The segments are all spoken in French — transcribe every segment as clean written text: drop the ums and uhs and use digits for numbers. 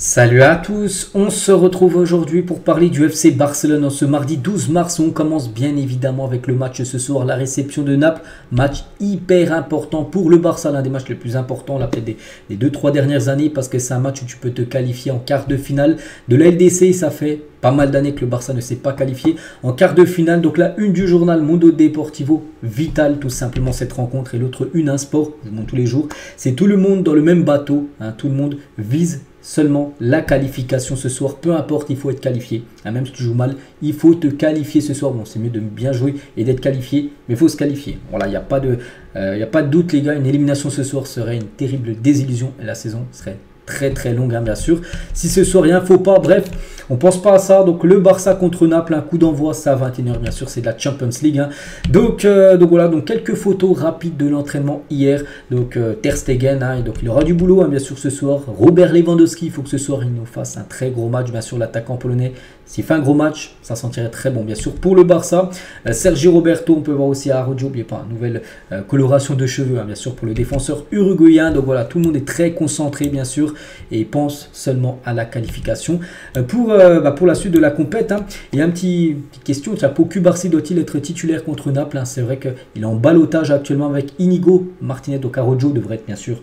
Salut à tous, on se retrouve aujourd'hui pour parler du FC Barcelone en ce mardi 12 mars. On commence bien évidemment avec le match ce soir, la réception de Naples. Match hyper important pour le Barça, l'un des matchs les plus importants là, peut-être des 2-3 dernières années, parce que c'est un match où tu peux te qualifier en quart de finale de la LDC. Ça fait pas mal d'années que le Barça ne s'est pas qualifié en quart de finale. Donc la une du journal Mundo Deportivo, vital tout simplement cette rencontre, et l'autre une, un sport, je vous montre tous les jours. C'est tout le monde dans le même bateau, hein, tout le monde vise seulement la qualification ce soir, peu importe, il faut être qualifié. Même si tu joues mal, il faut te qualifier ce soir. Bon, c'est mieux de bien jouer et d'être qualifié, mais il faut se qualifier. Voilà, il n'y a pas de doute les gars, une élimination ce soir serait une terrible désillusion et la saison serait très longue, hein, bien sûr. Si ce soir rien faut pas, bref, on pense pas à ça. Donc le Barça contre Naples, un coup d'envoi, ça à 21h, bien sûr, c'est de la Champions League, hein. Donc voilà, donc quelques photos rapides de l'entraînement hier. Donc Ter Stegen, hein, et donc il aura du boulot, hein, bien sûr, ce soir. Robert Lewandowski, il faut que ce soir il nous fasse un très gros match, bien sûr, l'attaquant polonais. S'il fait un gros match, ça sentirait très bon, bien sûr, pour le Barça. Sergio Roberto, on peut voir aussi Araujo, n'oubliez pas, nouvelle coloration de cheveux, hein, bien sûr, pour le défenseur uruguayen. Donc voilà, tout le monde est très concentré, bien sûr, et pense seulement à la qualification. Pour la suite de la compète, hein, il y a une petite question. Pau Cubarsí doit-il être titulaire contre Naples, hein? C'est vrai qu'il est en ballottage actuellement avec Inigo Martinez. Donc Araujo devrait être bien sûr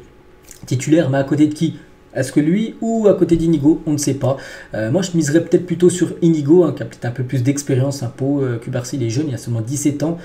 titulaire, mais à côté de qui? Est-ce que lui ou à côté d'Inigo? On ne sait pas. Moi, je miserais peut-être plutôt sur Inigo, hein, qui a peut-être un peu plus d'expérience. Pau Cubarsí, il est jeune, il a seulement 17 ans.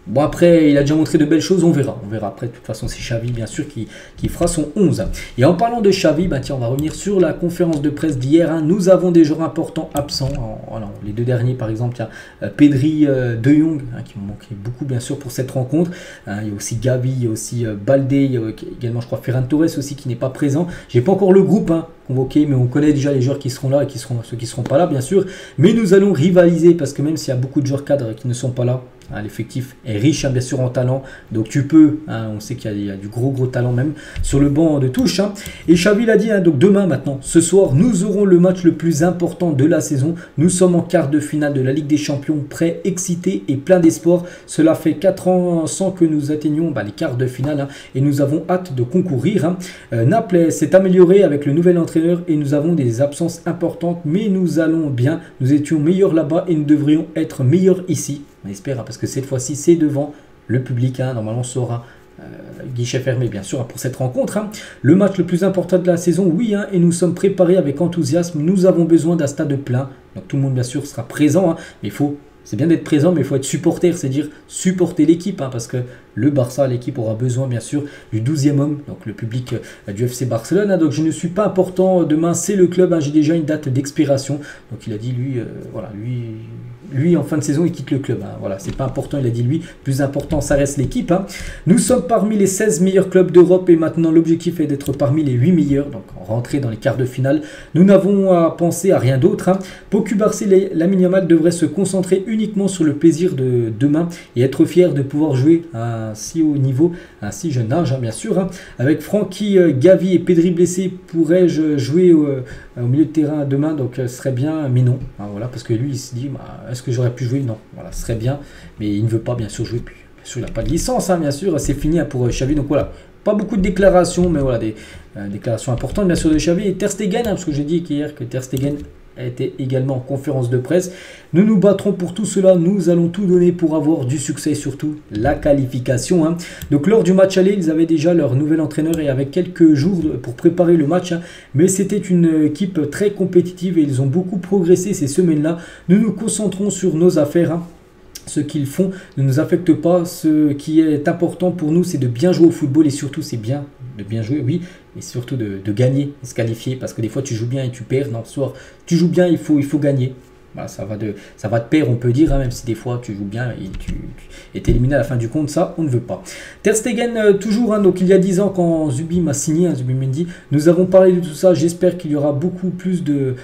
Bon, après, il a déjà montré de belles choses, on verra. On verra après. De toute façon, c'est Xavi, bien sûr, qui fera son 11. Et en parlant de Xavi, tiens, on va revenir sur la conférence de presse d'hier, hein. Nous avons des joueurs importants absents. Alors, les deux derniers, par exemple, tiens, Pedri, De Jong, hein, qui m'ont manqué beaucoup, bien sûr, pour cette rencontre. Il y a aussi Gavi, il y a aussi Baldé, il y a également, je crois, Ferran Torres aussi, qui n'est pas présent. J'ai pas encore le groupe, hein, convoqué, mais on connaît déjà les joueurs qui seront là et ceux qui ne seront pas là, bien sûr. Mais nous allons rivaliser, parce que même s'il y a beaucoup de joueurs cadres qui ne sont pas là, hein, l'effectif est riche, hein, bien sûr, en talent. Donc tu peux, hein, on sait qu'il y a du gros talent même sur le banc de touche, hein. Et Xavi l'a dit, hein, donc demain maintenant, ce soir, nous aurons le match le plus important de la saison. Nous sommes en quart de finale de la Ligue des Champions, prêts, excités et plein d'espoir. Cela fait 4 ans sans que nous atteignions les quarts de finale, hein, et nous avons hâte de concourir, hein. Naples s'est amélioré avec le nouvel entraîneur et nous avons des absences importantes, mais nous allons bien. Nous étions meilleurs là-bas et nous devrions être meilleurs ici. On espère, hein, parce que cette fois-ci, c'est devant le public, hein. Normalement, ça sera guichet fermé, bien sûr, hein, pour cette rencontre, hein. Le match le plus important de la saison, oui, hein, et nous sommes préparés avec enthousiasme. Nous avons besoin d'un stade plein. Donc tout le monde, bien sûr, sera présent, hein, mais c'est bien d'être présent, mais il faut être supporter, c'est-à-dire supporter l'équipe, hein, parce que le Barça, l'équipe aura besoin, bien sûr, du 12e homme, donc le public du FC Barcelone, hein. Donc je ne suis pas important, demain c'est le club, hein, j'ai déjà une date d'expiration. Donc il a dit, lui en fin de saison, il quitte le club, hein. Voilà, c'est pas important, il a dit lui, plus important, ça reste l'équipe, hein. Nous sommes parmi les 16 meilleurs clubs d'Europe et maintenant l'objectif est d'être parmi les 8 meilleurs, donc rentrer dans les quarts de finale. Nous n'avons à penser à rien d'autre, hein. Pau Cubarsí et Lamine Yamal devraient se concentrer uniquement sur le plaisir de demain et être fiers de pouvoir jouer à un si haut niveau, à un si jeune âge, hein, bien sûr, hein. Avec Francky, Gavi et Pedri blessés, pourrais-je jouer au milieu de terrain demain? Donc ce serait bien, mais non, hein, voilà, parce que lui il se dit, est-ce que j'aurais pu jouer? Non, voilà, ce serait bien, mais il ne veut pas, bien sûr, jouer. Puis, bien sûr, il n'a pas de licence, hein, bien sûr, c'est fini, hein, pour Xavi. Donc voilà, pas beaucoup de déclarations, mais voilà, des déclarations importantes, bien sûr, de Xavi. Et Ter Stegen, hein, parce que j'ai dit hier que Ter Stegen a été également en conférence de presse. Nous nous battrons pour tout cela, nous allons tout donner pour avoir du succès, surtout la qualification, hein. Donc lors du match aller, ils avaient déjà leur nouvel entraîneur et avec quelques jours pour préparer le match, hein. Mais c'était une équipe très compétitive et ils ont beaucoup progressé ces semaines-là. Nous nous concentrons sur nos affaires, hein. Ce qu'ils font ne nous affecte pas. Ce qui est important pour nous, c'est de bien jouer au football et surtout, c'est bien de bien jouer, oui, mais surtout de gagner et se qualifier, parce que des fois, tu joues bien et tu perds. Non, soit tu joues bien, il faut gagner. Voilà, ça va de pair, on peut dire, hein, même si des fois tu joues bien et tu es éliminé à la fin du compte, ça on ne veut pas. Ter Stegen, toujours, hein, donc il y a 10 ans quand Zubi m'a signé, hein, Zubimendi, nous avons parlé de tout ça. J'espère qu'il y aura beaucoup plus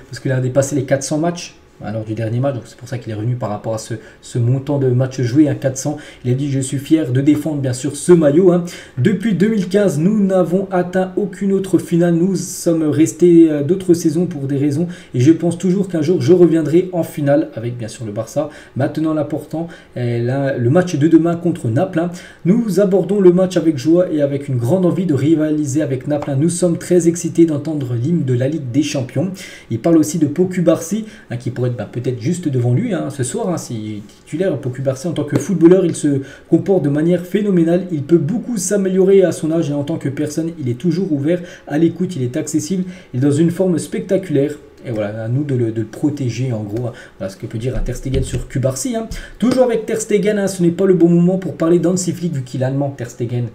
parce qu'il a dépassé les 400 matchs. lors du dernier match, donc c'est pour ça qu'il est revenu par rapport à ce montant de matchs joués, 400. Il a dit: je suis fier de défendre bien sûr ce maillot. Depuis 2015, nous n'avons atteint aucune autre finale, nous sommes restés d'autres saisons pour des raisons, et je pense toujours qu'un jour je reviendrai en finale avec bien sûr le Barça. Maintenant l'important est le match de demain contre Naples. Nous abordons le match avec joie et avec une grande envie de rivaliser avec Naples. Nous sommes très excités d'entendre l'hymne de la Ligue des Champions. Il parle aussi de Pau Cubarsí, qui pourrait être peut-être juste devant lui ce soir, s'il est titulaire. Pau Cubarsí, en tant que footballeur, il se comporte de manière phénoménale. Il peut beaucoup s'améliorer à son âge, et en tant que personne, il est toujours ouvert à l'écoute, il est accessible, il est dans une forme spectaculaire. Et voilà, à nous de le protéger, en gros. Voilà ce que peut dire Ter Stegen sur Cubarsí. Toujours avec Ter Stegen, ce n'est pas le bon moment pour parler d'Hansi Flick, vu qu'il est allemand, Ter Stegen.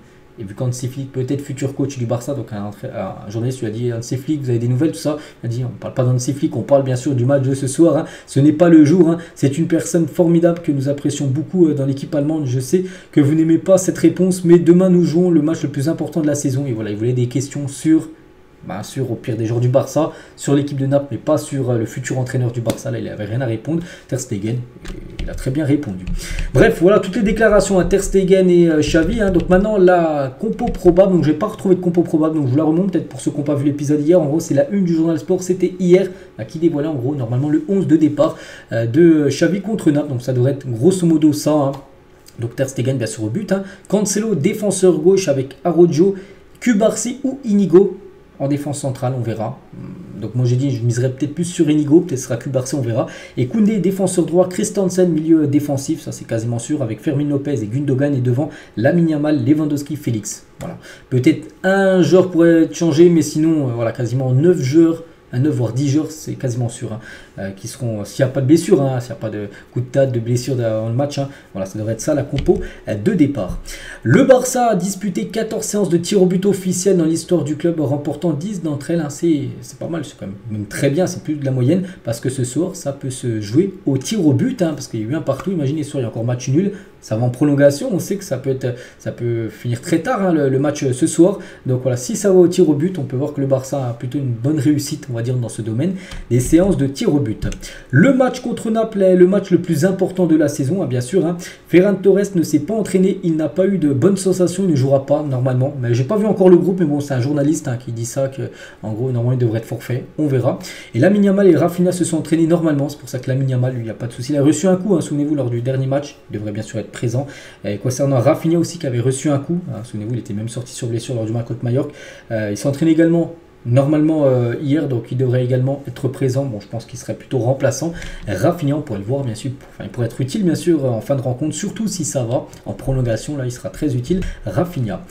Et vu qu'Hansi Flick peut être futur coach du Barça, donc un journaliste lui a dit: Hansi Flick, vous avez des nouvelles, tout ça? Il a dit: on ne parle pas d'Hansi Flick, on parle bien sûr du match de ce soir. Ce n'est pas le jour. C'est une personne formidable que nous apprécions beaucoup dans l'équipe allemande. Je sais que vous n'aimez pas cette réponse, mais demain nous jouons le match le plus important de la saison. Et voilà, il voulait des questions sur au pire des joueurs du Barça, sur l'équipe de Naples, mais pas sur le futur entraîneur du Barça. Là, il n'avait rien à répondre. Ter Stegen, il a très bien répondu. Bref, voilà toutes les déclarations à Ter Stegen et Xavi. Donc maintenant, la compo probable. Donc je n'ai pas retrouvé de compo probable, donc je vous la remonte peut-être pour ceux qui n'ont pas vu l'épisode hier. En gros, c'est la une du journal Sport. C'était hier, qui dévoilait en gros normalement le 11 de départ de Xavi contre Naples. Donc ça devrait être grosso modo ça. Donc Ter Stegen bien sûr au but. Cancelo, défenseur gauche avec Araujo, Cubarsí ou Inigo. En défense centrale, on verra. Donc moi j'ai dit, je miserais peut-être plus sur Inigo, peut-être ce sera Cubarsí, on verra. Et Koundé, défenseur droit, Christensen, milieu défensif, ça c'est quasiment sûr, avec Fermin Lopez et Gundogan, et devant Lamine Yamal, Lewandowski, Félix. Voilà. Peut-être un joueur pourrait changer, mais sinon, voilà, quasiment 9 joueurs. 9 voire 10 joueurs, c'est quasiment sûr, qui seront, s'il n'y a pas de blessure, s'il n'y a pas de coup de tête, de blessure dans le match, voilà, ça devrait être ça la compo de départ. Le Barça a disputé 14 séances de tir au but officielles dans l'histoire du club, remportant 10 d'entre elles. C'est pas mal, c'est quand même très bien, c'est plus de la moyenne, parce que ce soir, ça peut se jouer au tir au but, parce qu'il y a eu un partout. Imaginez, ce soir, il y a encore match nul, ça va en prolongation, on sait que ça peut finir très tard, le match ce soir. Donc voilà, si ça va au tir au but, on peut voir que le Barça a plutôt une bonne réussite, on va dire, dans ce domaine des séances de tir au but. Le match contre Naples est le match le plus important de la saison, bien sûr. Ferran Torres ne s'est pas entraîné, il n'a pas eu de bonnes sensations, il ne jouera pas normalement. Mais j'ai pas vu encore le groupe, mais bon, c'est un journaliste qui dit ça, que en gros normalement il devrait être forfait, on verra. Et Lamine Yamal et Rafinha se sont entraînés normalement, c'est pour ça que Lamine Yamal, lui, il n'y a pas de souci. Il a reçu un coup, souvenez-vous, lors du dernier match, il devrait bien sûr être présent. Et concernant Rafinha aussi, qui avait reçu un coup, souvenez-vous, il était même sorti sur blessure lors du match contre Mallorca. Il s'entraîne également normalement hier, donc il devrait également être présent. Bon, je pense qu'il serait plutôt remplaçant. Rafinha, on pourrait le voir bien sûr, il pourrait être utile bien sûr en fin de rencontre, surtout si ça va en prolongation, là il sera très utile, Rafinha.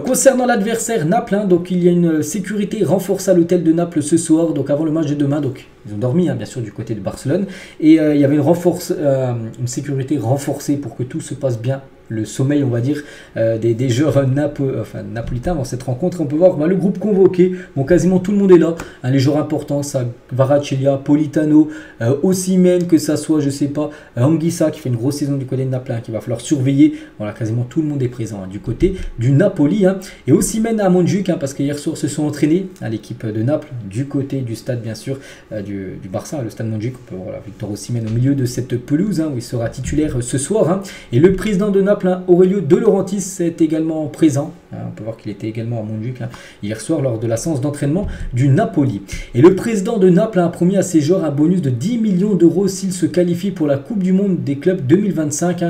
Concernant l'adversaire Naples, donc il y a une sécurité renforcée à l'hôtel de Naples ce soir, donc avant le match de demain, donc ils ont dormi bien sûr du côté de Barcelone, et il y avait une sécurité renforcée pour que tout se passe bien. Le sommeil, on va dire, des joueurs napolitains avant cette rencontre. On peut voir le groupe convoqué. Bon, quasiment tout le monde est là. Les joueurs importants, ça, Kvaratskhelia, Politano, Osimhen, que ça soit, je sais pas, Anguissa qui fait une grosse saison du côté de Naples, qu'il va falloir surveiller. Voilà, quasiment tout le monde est présent du côté du Napoli. Et Osimhen à Montjuic, parce qu'hier soir se sont entraînés à l'équipe de Naples, du côté du stade, bien sûr, du Barça, le stade Montjuic. On peut voir Victor Osimhen au milieu de cette pelouse, où il sera titulaire ce soir. Et le président de Naples, Aurelio De Laurentiis, est également présent. On peut voir qu'il était également à Montjuic hier soir lors de la séance d'entraînement du Napoli. Et le président de Naples a promis à ses joueurs un bonus de 10 millions d'euros s'ils se qualifient pour la Coupe du Monde des clubs 2025.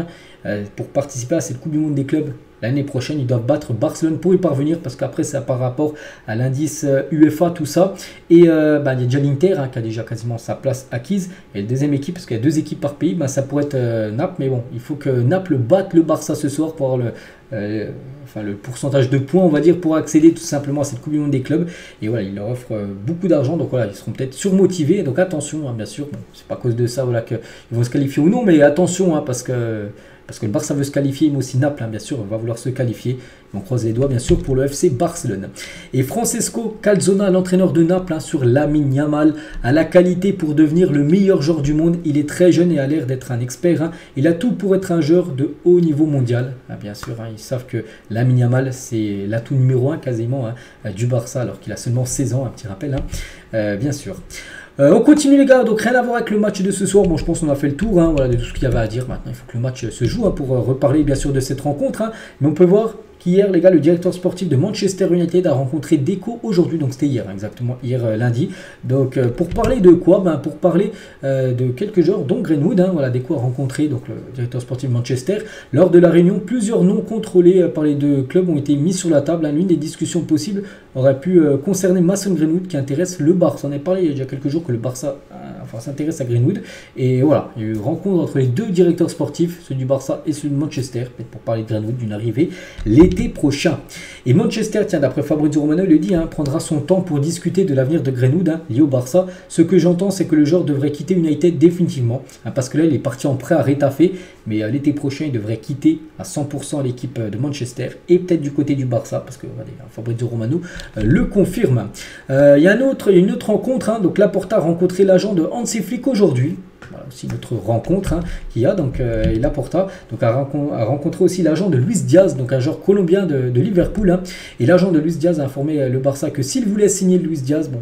Pour participer à cette Coupe du Monde des clubs l'année prochaine, ils doivent battre Barcelone pour y parvenir, parce qu'après c'est par rapport à l'indice UEFA, tout ça. Et il y a déjà l'Inter qui a déjà quasiment sa place acquise. Et la deuxième équipe, parce qu'il y a 2 équipes par pays, ça pourrait être Naples. Mais bon, il faut que Naples batte le Barça ce soir pour avoir le pourcentage de points, on va dire, pour accéder tout simplement à cette Coupe du Monde des clubs. Et voilà, il leur offre beaucoup d'argent, donc voilà, ils seront peut-être surmotivés. Donc attention, bien sûr, c'est pas à cause de ça qu'ils vont se qualifier ou non, mais attention, parce que le Barça veut se qualifier, mais aussi Naples, bien sûr, va vouloir se qualifier. On croise les doigts, bien sûr, pour le FC Barcelone. Et Francesco Calzona, l'entraîneur de Naples, sur Lamine Yamal, a la qualité pour devenir le meilleur joueur du monde. Il est très jeune et a l'air d'être un expert. Il a tout pour être un joueur de haut niveau mondial. Bien sûr, ils savent que Lamine Yamal, c'est l'atout numéro 1 quasiment du Barça, alors qu'il a seulement 16 ans, un petit rappel, bien sûr. On continue les gars, donc rien à voir avec le match de ce soir. Bon, je pense qu'on a fait le tour, hein, voilà, de tout ce qu'il y avait à dire. Maintenant, il faut que le match se joue, hein, pour reparler bien sûr de cette rencontre. Hein. Mais on peut voir qu'hier, les gars, le directeur sportif de Manchester United a rencontré Deco aujourd'hui. Donc c'était hier, hein, exactement, hier lundi. Donc pour parler de quoi? Pour parler de quelques joueurs, dont Greenwood. Hein, voilà, Deco a rencontré donc, le directeur sportif de Manchester. Lors de la réunion, plusieurs noms contrôlés par les deux clubs ont été mis sur la table. Hein. L'une des discussions possibles aurait pu concerner Mason Greenwood qui intéresse le Barça. On en a parlé il y a déjà quelques jours que le Barça s'intéresse à Greenwood. Et voilà, il y a eu une rencontre entre les deux directeurs sportifs, ceux du Barça et ceux de Manchester, peut-être pour parler de Greenwood, d'une arrivée l'été prochain. Et Manchester, tiens, d'après Fabrizio Romano, il le dit, hein, prendra son temps pour discuter de l'avenir de Greenwood, hein, lié au Barça. Ce que j'entends, c'est que le joueur devrait quitter United définitivement, hein, parce que là, il est parti en prêt à Retafe, mais l'été prochain, il devrait quitter à 100% l'équipe de Manchester et peut-être du côté du Barça, parce que regardez, Fabrizio Romano le confirme. Il y a une autre rencontre, hein, donc Laporta a rencontré l'agent de Hansi Flick aujourd'hui. Voilà aussi notre rencontre, hein, qu'il y a, donc Laporta donc, a rencontré aussi l'agent de Luis Diaz, donc un joueur colombien de Liverpool. Hein, et l'agent de Luis Diaz a informé le Barça que s'il voulait signer Luis Diaz, bon,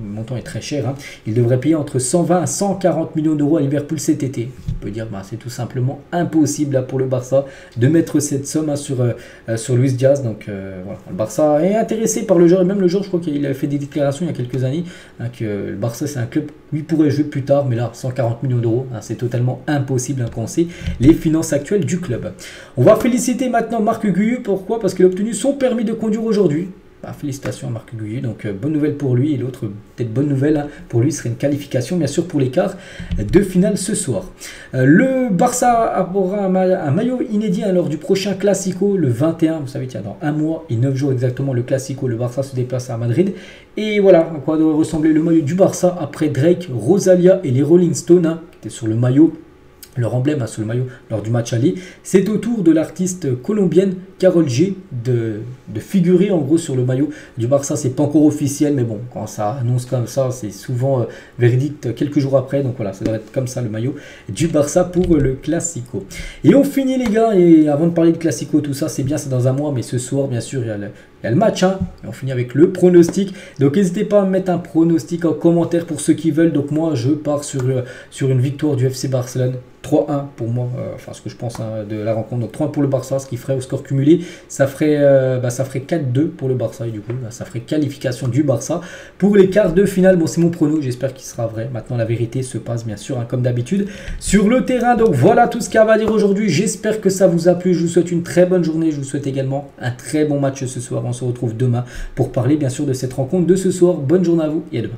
le montant est très cher, hein, il devrait payer entre 120 à 140 millions d'euros à Liverpool cet été. On peut dire que c'est tout simplement impossible là, pour le Barça de mettre cette somme, hein, sur Luis Diaz. Donc voilà, le Barça est intéressé par le joueur, et même le joueur, je crois qu'il a fait des déclarations il y a quelques années, hein, que le Barça c'est un club lui pourrait jouer plus tard, mais là 140 millions d'euros, hein, c'est totalement impossible, hein, quand on sait les finances actuelles du club. On va féliciter maintenant Marc Guiu. Pourquoi? Parce qu'il a obtenu son permis de conduire aujourd'hui. Félicitations à Marc Guiu, donc bonne nouvelle pour lui. Et l'autre, peut-être bonne nouvelle, hein, pour lui, serait une qualification bien sûr pour les quarts de finale ce soir. Le Barça aura un maillot inédit, hein, lors du prochain Classico le 21. Vous savez, tiens, dans 1 mois et 9 jours exactement, le Classico, le Barça se déplace à Madrid. Et voilà à quoi doit ressembler le maillot du Barça après Drake, Rosalia et les Rolling Stones, hein, qui étaient sur le maillot. Leur emblème, hein, sur le maillot lors du match aller. C'est au tour de l'artiste colombienne Karol G de figurer en gros sur le maillot du Barça. C'est pas encore officiel, mais bon, quand ça annonce comme ça, c'est souvent véridique quelques jours après. Donc voilà, ça doit être comme ça le maillot du Barça pour le Classico. Et on finit les gars, et avant de parler de Classico, tout ça c'est bien, c'est dans 1 mois, mais ce soir bien sûr il y a le match, hein, et on finit avec le pronostic. Donc n'hésitez pas à mettre un pronostic en commentaire pour ceux qui veulent. Donc moi je pars sur une victoire du FC Barcelone. 3-1 pour moi, enfin ce que je pense, hein, de la rencontre. Donc 3-1 pour le Barça, ce qui ferait au score cumulé, ça ferait 4-2 pour le Barça, et du coup ça ferait qualification du Barça pour les quarts de finale. Bon, c'est mon prono, j'espère qu'il sera vrai. Maintenant la vérité se passe bien sûr, hein, comme d'habitude sur le terrain. Donc voilà tout ce qu'il y a à dire aujourd'hui, j'espère que ça vous a plu. Je vous souhaite une très bonne journée, je vous souhaite également un très bon match ce soir. On se retrouve demain pour parler bien sûr de cette rencontre de ce soir. Bonne journée à vous et à demain.